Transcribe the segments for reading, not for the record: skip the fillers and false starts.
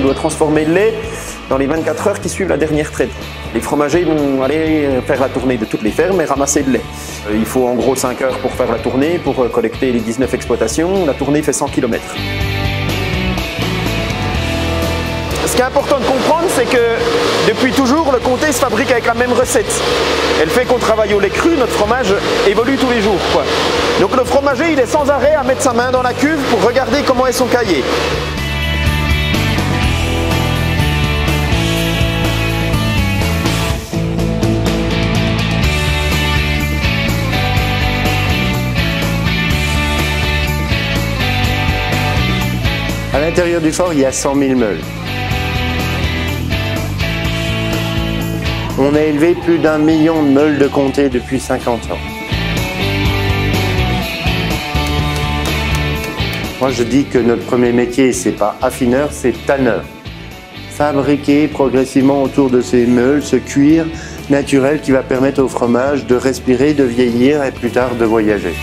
doit transformer le lait dans les 24 heures qui suivent la dernière traite. Les fromagers vont aller faire la tournée de toutes les fermes et ramasser le lait. Il faut en gros 5 heures pour faire la tournée, pour collecter les 19 exploitations. La tournée fait 100 km. Ce qui est important de comprendre, c'est que depuis toujours, le comté se fabrique avec la même recette. Elle fait qu'on travaille au lait cru, notre fromage évolue tous les jours, quoi. Donc le fromager, il est sans arrêt à mettre sa main dans la cuve pour regarder comment est son cahier. À l'intérieur du fort, il y a 100 000 meules. On a élevé plus d'1 million de meules de comté depuis 50 ans. Moi, je dis que notre premier métier, c'est pas affineur, c'est tanneur. Fabriquer progressivement autour de ces meules ce cuir naturel qui va permettre au fromage de respirer, de vieillir et plus tard de voyager.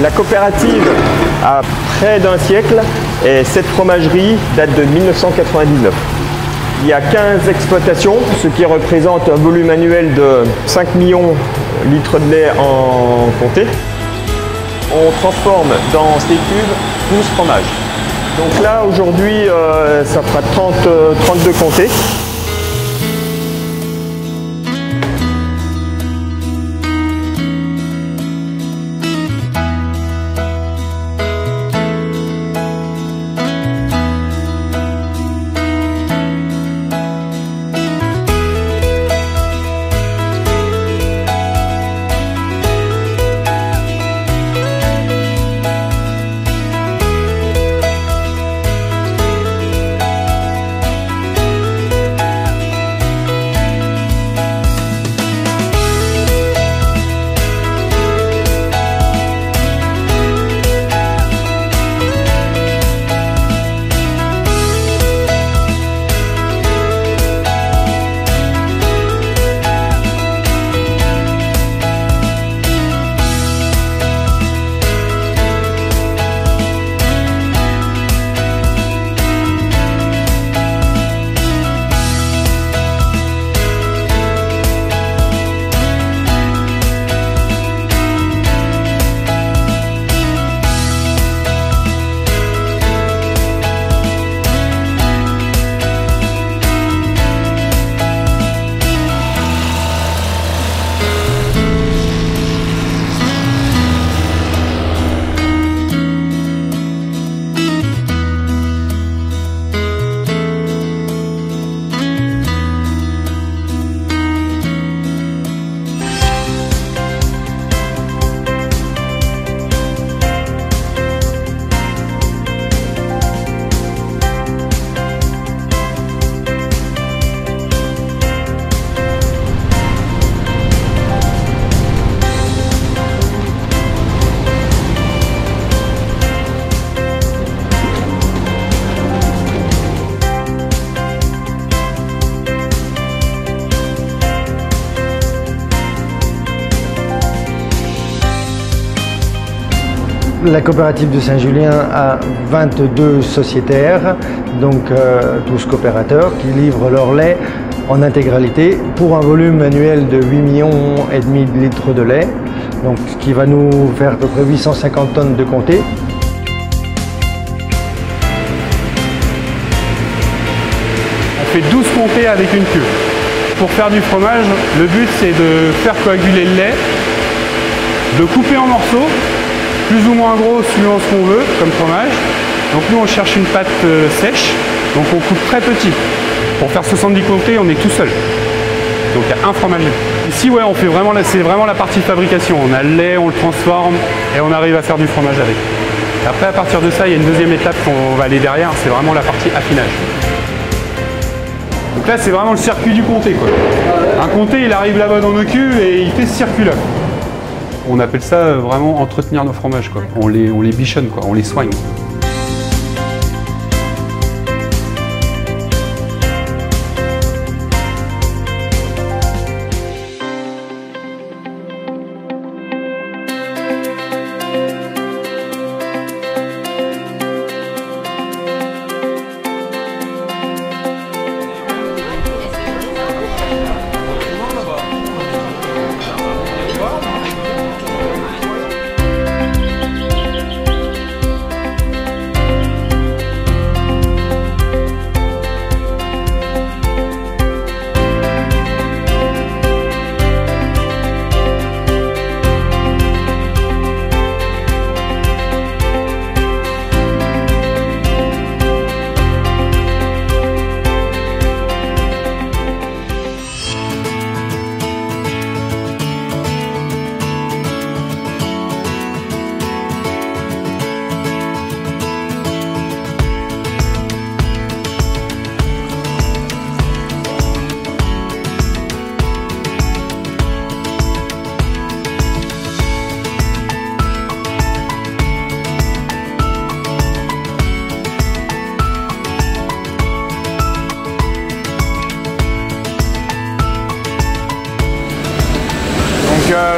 La coopérative a près d'un siècle et cette fromagerie date de 1999. Il y a 15 exploitations, ce qui représente un volume annuel de 5 millions de litres de lait en comté. On transforme dans ces cuves 12 fromages. Donc là aujourd'hui ça fera 32 comtés. La coopérative de Saint-Julien a 22 sociétaires, donc tous coopérateurs, qui livrent leur lait en intégralité pour un volume annuel de 8,5 millions de litres de lait, donc, ce qui va nous faire à peu près 850 tonnes de comté. On fait 12 comtés avec une cuve. Pour faire du fromage, le but c'est de faire coaguler le lait, de couper en morceaux, plus ou moins gros suivant ce qu'on veut comme fromage. Donc nous on cherche une pâte sèche, donc on coupe très petit. Pour faire 70 comtés, on est tout seul. Donc il y a un fromager. Ici ouais, on fait vraiment, c'est vraiment la partie fabrication. On a le lait, on le transforme et on arrive à faire du fromage avec. Après à partir de ça, il y a une deuxième étape qu'on va aller derrière, c'est vraiment la partie affinage. Donc là c'est vraiment le circuit du comté quoi. Un comté il arrive là-bas dans nos cuves et il fait ce circuit-là. On appelle ça vraiment entretenir nos fromages quoi. On les bichonne quoi, on les soigne.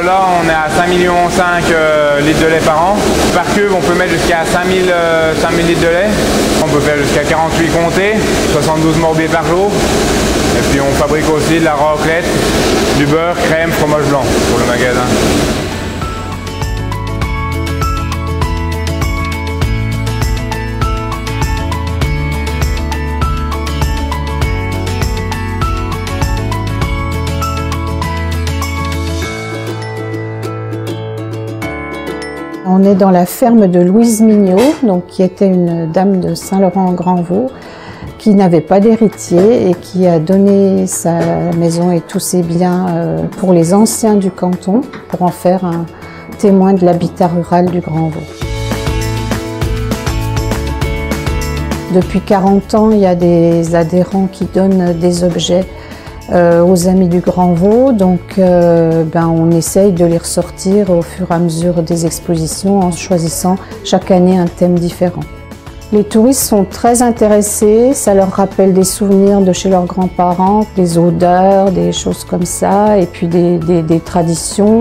Là, on est à 5,5 millions litres de lait par an. Par cuve, on peut mettre jusqu'à 5 000 litres de lait. On peut faire jusqu'à 48 comtés, 72 morbiers par jour. Et puis on fabrique aussi de la raclette, du beurre, crème, fromage blanc pour le magasin. On est dans la ferme de Louise Mignot, donc, qui était une dame de Saint-Laurent-en-Grandvaux, qui n'avait pas d'héritier et qui a donné sa maison et tous ses biens pour les anciens du canton, pour en faire un témoin de l'habitat rural du Grand-Vaud. Depuis 40 ans, il y a des adhérents qui donnent des objets aux Amis du Grand-Vaud, donc on essaye de les ressortir au fur et à mesure des expositions en choisissant chaque année un thème différent. Les touristes sont très intéressés, ça leur rappelle des souvenirs de chez leurs grands-parents, des odeurs, des choses comme ça, et puis des traditions.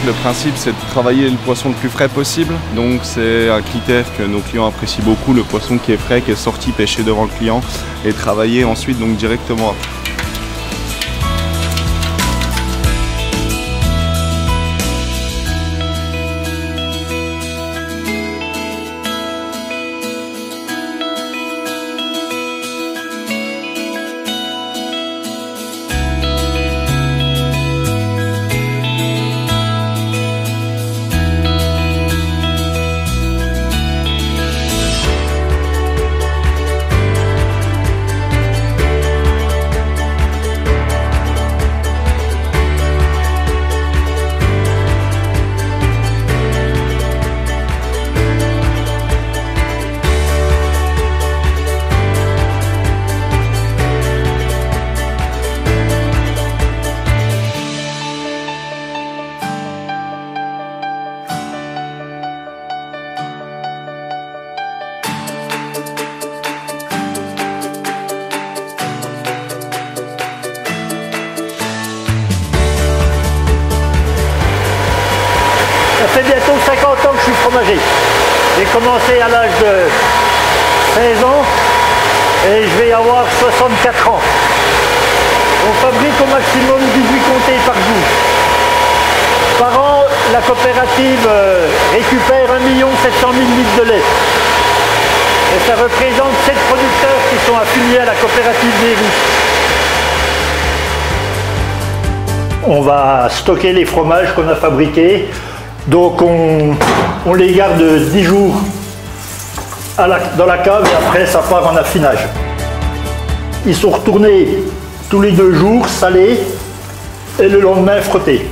Le principe, c'est de travailler le poisson le plus frais possible. Donc c'est un critère que nos clients apprécient beaucoup, le poisson qui est frais, qui est sorti pêché devant le client et travailler ensuite donc directement après. suis fromager. J'ai commencé à l'âge de 16 ans et je vais avoir 64 ans. On fabrique au maximum 18 comtés par jour. Par an, la coopérative récupère 1 700 000 litres de lait. Et ça représente 7 producteurs qui sont affiliés à la coopérative des Rousses. On va stocker les fromages qu'on a fabriqués. Donc on les garde 10 jours dans la cave et après ça part en affinage. Ils sont retournés tous les 2 jours, salés, et le lendemain frottés.